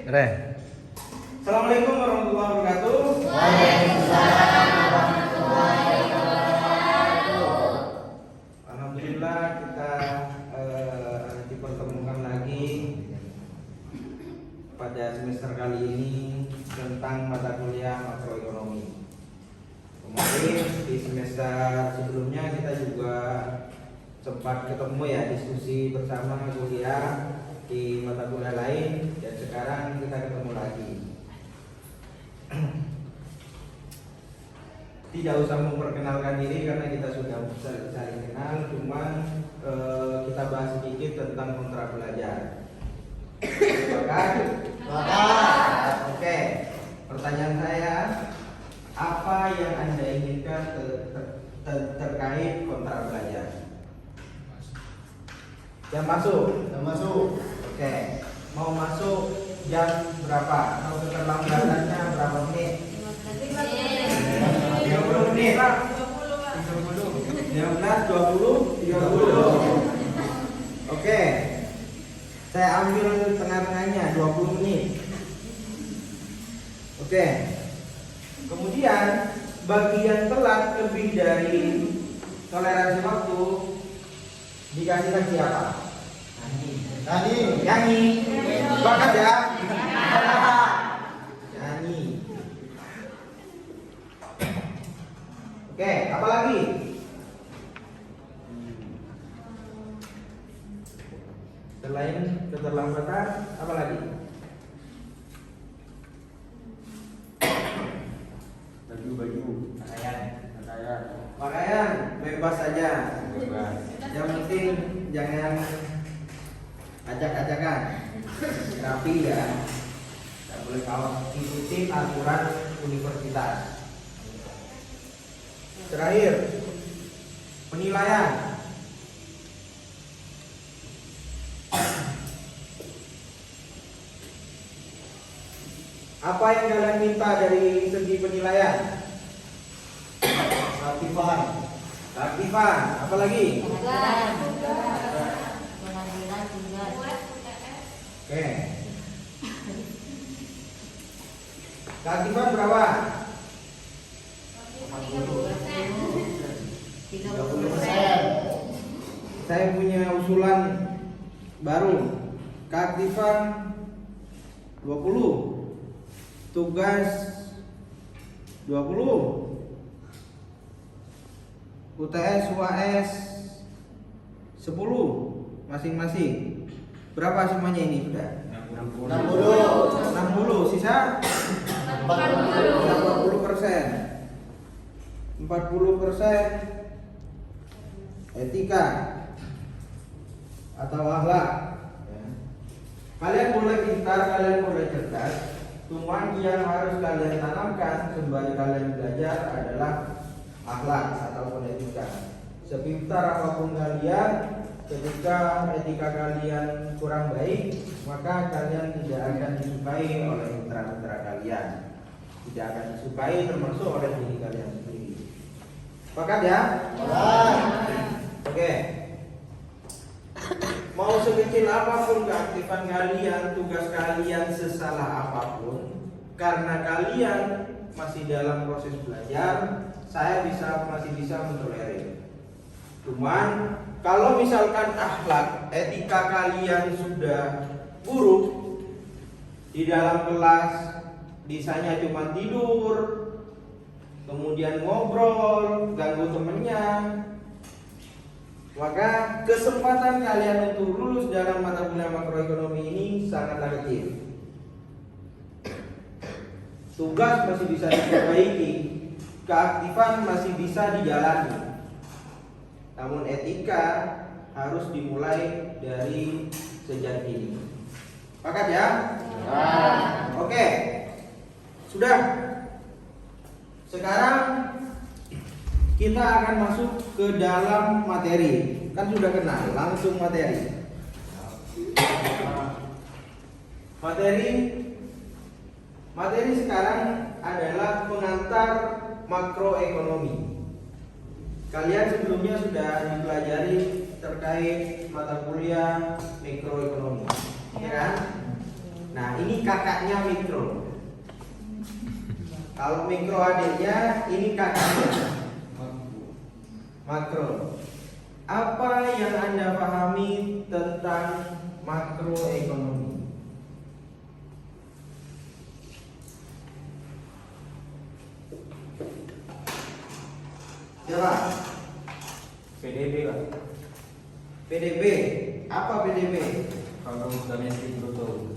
Re. Assalamualaikum warahmatullahi wabarakatuh. Waalaikumsalam warahmatullahi wabarakatuh. Alhamdulillah kita dipertemukan lagi pada semester kali ini tentang mata kuliah makroekonomi. Kemarin di semester sebelumnya kita juga sempat ketemu ya, diskusi bersama kuliah di mata kuliah lain, dan sekarang kita ketemu lagi. Tidak usah memperkenalkan diri karena kita sudah saling kenal, cuman kita bahas sedikit tentang kontrak belajar. Sepakat? Oke. Pertanyaan saya, apa yang Anda inginkan terkait kontrak belajar? Jam masuk? Jam masuk. Oke. Mau masuk jam berapa? Mau keterlambatannya berapa menit? 30 menit. 15, 20, 30. Oke. Saya ambil tengah-tengahnya 20 menit. Oke. Kemudian bagi yang telat lebih dari toleransi waktu dikasihkan siapa? Nyanyi. Bakat ya? Nyanyi. Oke, apa lagi? Selain keterlambatan, apa lagi? Baju. Pakaian bebas saja. Yang penting jangan acak-acakan, rapi ya. Tidak boleh kalah, ikuti aturan universitas. Terakhir, penilaian. Apa yang kalian minta dari segi penilaian? Aktifan, apa lagi? Oke. Keaktifan berapa? 30%. Saya punya usulan baru. Keaktifan 20. Tugas 20. UTS UAS 10 masing-masing. Berapa semuanya ini sudah? 60. Sisa 40%. 40% etika atau akhlak. Kalian boleh pintar, kalian boleh cerdas, cuman yang harus kalian tanamkan sembari kalian belajar adalah akhlak ataupun etika. Sepintar apapun kalian, ketika etika kalian kurang baik, maka kalian tidak akan disukai oleh mitra-mitra kalian, tidak akan disukai termasuk oleh diri kalian sendiri. Sepakat ya? Oke. Mau sekecil apapun keaktifan kalian, tugas kalian sesalah apapun, karena kalian masih dalam proses belajar, saya masih bisa mentolerir. Cuman kalau misalkan akhlak, etika kalian sudah buruk, di dalam kelas bisanya cuma tidur, kemudian ngobrol, ganggu temennya, maka kesempatan kalian untuk lulus dalam mata kuliah makroekonomi ini sangatlah kecil. Tugas masih bisa diperbaiki, keaktifan masih bisa dijalani, namun etika harus dimulai dari sejak dini. Sepakat ya? Oke. Sudah. Sekarang kita akan masuk ke dalam materi. Kan sudah kenal, langsung materi. Materi sekarang adalah pengantar makroekonomi. Kalian sebelumnya sudah dipelajari terkait mata kuliah mikroekonomi, ya kan? Nah, ini kakaknya mikro. Kalau mikro adiknya, ini kakaknya makro. Apa yang Anda pahami tentang makroekonomi? Coba. PDB Pak. PDB. Apa PDB? Produk domestik bruto.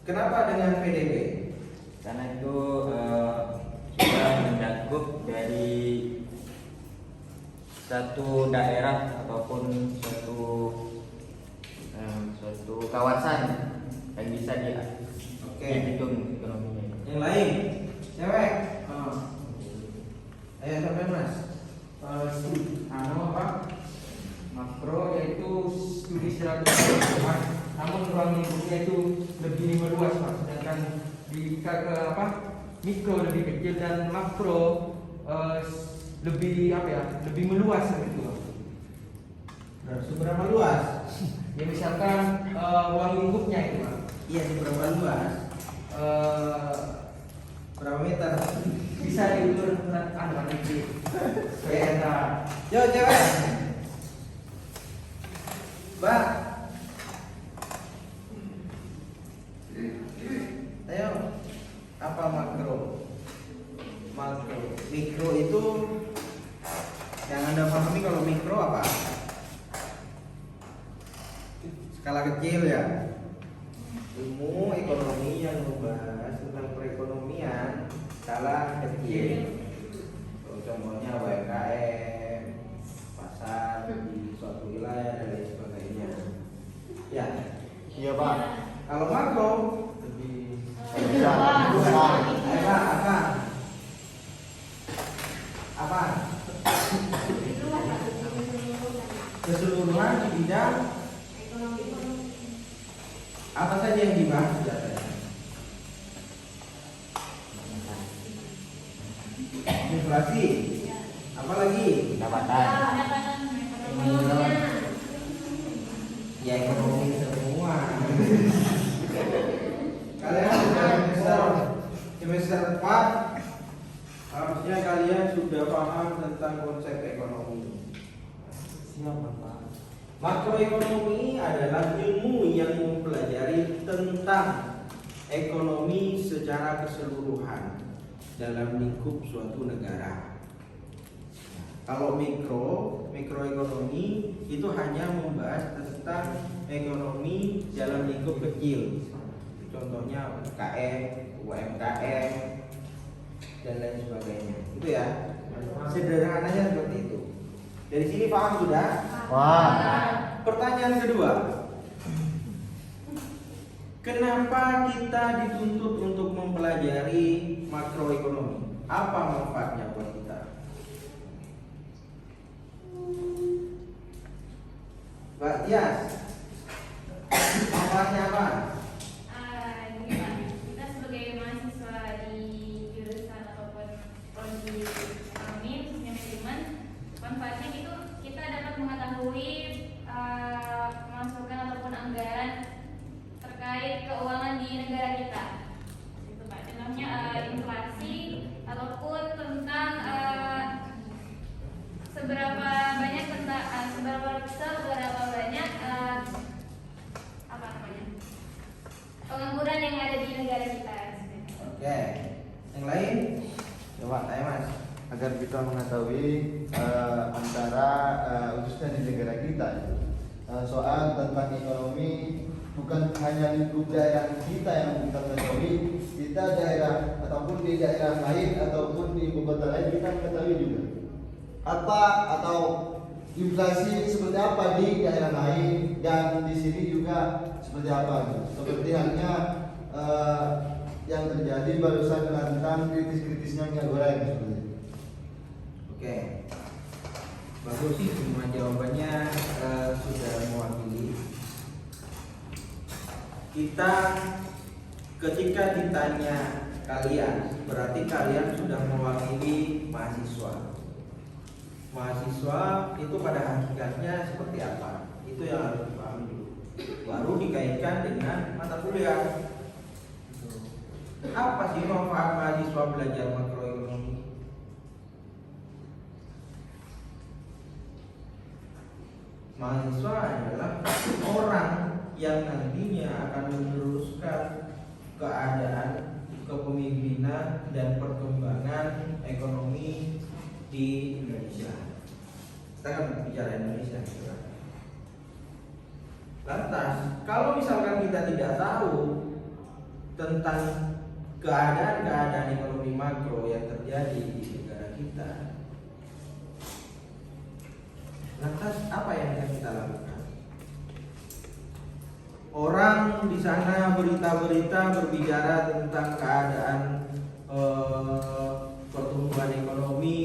Kenapa dengan PDB? Karena itu sudah mencakup dari satu daerah ataupun suatu kawasan yang bisa Oke. dihitung ekonominya. Yang lain, cewek. Ayo sampai Mas. Makro yaitu studi secara keseluruhan, namun ruang lingkupnya itu lebih meluas Pak. Sedangkan di mikro lebih kecil dan makro lebih lebih meluas gitu Pak. Seberapa luas? Ya misalkan ruang lingkupnya itu Pak. Iya, seberapa luas? Berapa meter? Bisa diukur nanti. Kayak Yo cewek. Mbak. Ayo. Apa makro? Makro. Mikro itu yang Anda pahami kalau mikro apa? Skala kecil ya. Ilmu ekonomi yang membahas tentang perekonomian skala kecil. Contohnya UMKM, pasar di suatu wilayah dan lain sebagainya. Ya. Iya Pak. Kalau makro Lebih apa? Apa? Keseluruhan di bidang apa saja yang dibahas biasanya? Inflasi. Apa lagi? pendapatan. Ya ekonomi semua. Kalian sudah semester 4, harusnya kalian sudah paham tentang konsep ekonomi. Siapa Pak? Makroekonomi adalah ilmu yang mempelajari tentang ekonomi secara keseluruhan dalam lingkup suatu negara. Kalau mikroekonomi itu hanya membahas tentang ekonomi dalam lingkup kecil. Contohnya UMKM dan lain sebagainya. Itu ya. Sederhananya seperti itu. Dari sini paham sudah? Wah. Pertanyaan kedua. Kenapa kita dituntut untuk mempelajari makroekonomi? Apa manfaatnya buat kita? Mbak Tias, manfaatnya apa? Kita sebagai mahasiswa di jurusan ataupun prodi ekonomi khususnya manajemen, manfaatnya itu kita dapat mengetahui pemasukan ataupun anggaran terkait keuangan di negara kita. Itu Pak. Contohnya inflasi ataupun tentang seberapa banyak pengangguran yang ada di negara kita. Oke. Yang lain? Coba Ayo Mas. agar kita mengetahui antara khususnya di negara kita soal tentang ekonomi bukan hanya lingkup daerah kita yang kita ketahui, kita daerah ataupun di daerah lain ataupun di ibu kota lain kita ketahui juga apa atau inflasi seperti apa di daerah lain dan di sini juga seperti apa, seperti halnya yang terjadi barusan tentang kritis-kritisnya minyak goreng seperti itu. Oke. Bagus sih, semua jawabannya sudah mewakili. Kita ketika ditanya kalian, berarti kalian sudah mewakili mahasiswa. Mahasiswa itu pada hakikatnya seperti apa? Itu yang harus dipahami dulu. baru dikaitkan dengan mata kuliah. Apa sih manfaat mahasiswa belajar makroekonomi? Mahasiswa adalah orang yang nantinya akan meneruskan keadaan, kepemimpinan, dan perkembangan ekonomi di Indonesia. Kita kan bicara Indonesia, gitu kan? Lantas, kalau misalkan kita tidak tahu tentang keadaan ekonomi makro yang terjadi di negara kita, lantas apa yang akan kita lakukan? Orang di sana berita-berita berbicara tentang keadaan pertumbuhan ekonomi,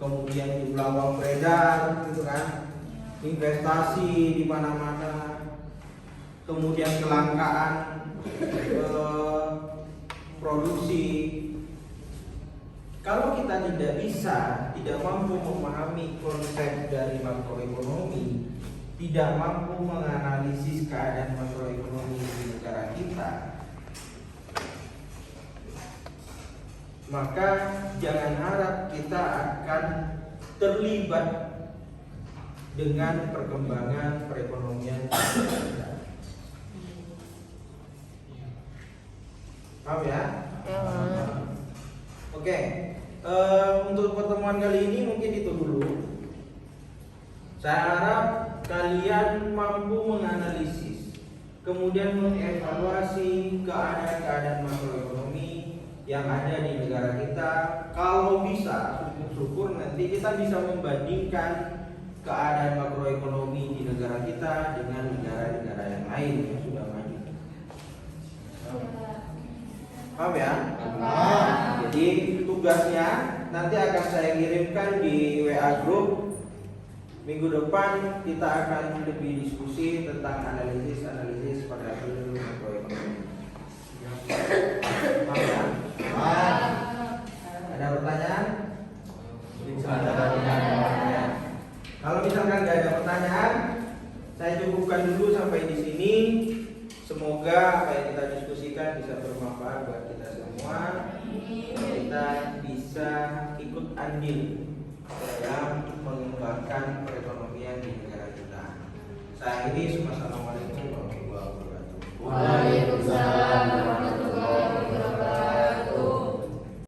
kemudian jumlah uang beredar, gitu kan, investasi di mana-mana, kemudian kelangkaan produksi. Kalau kita tidak mampu memahami konsep dari makroekonomi, tidak mampu menganalisis keadaan makroekonomi di negara kita, maka jangan harap kita akan terlibat dengan perkembangan perekonomian kita. Paham ya? Oke, untuk pertemuan kali ini mungkin itu dulu. Saya harap kalian mampu menganalisis, kemudian mengevaluasi keadaan makroekonomi yang ada di negara kita. Kalau bisa, syukur nanti kita bisa membandingkan keadaan makroekonomi di negara kita dengan negara-negara yang lain yang sudah maju. Paham ya? Jadi tugasnya nanti akan saya kirimkan di WA group. Minggu depan kita akan lebih diskusi tentang analisis pada seluruh makroekonomi. Paham ya? Ada pertanyaan? Kalau misalkan nggak ada pertanyaan, saya cukupkan dulu sampai di sini. Semoga apa yang kita diskusikan bisa bermanfaat buat kita semua. Kita bisa ikut andil dalam mengembangkan perekonomian di negara kita. Saya ini, assalamualaikum.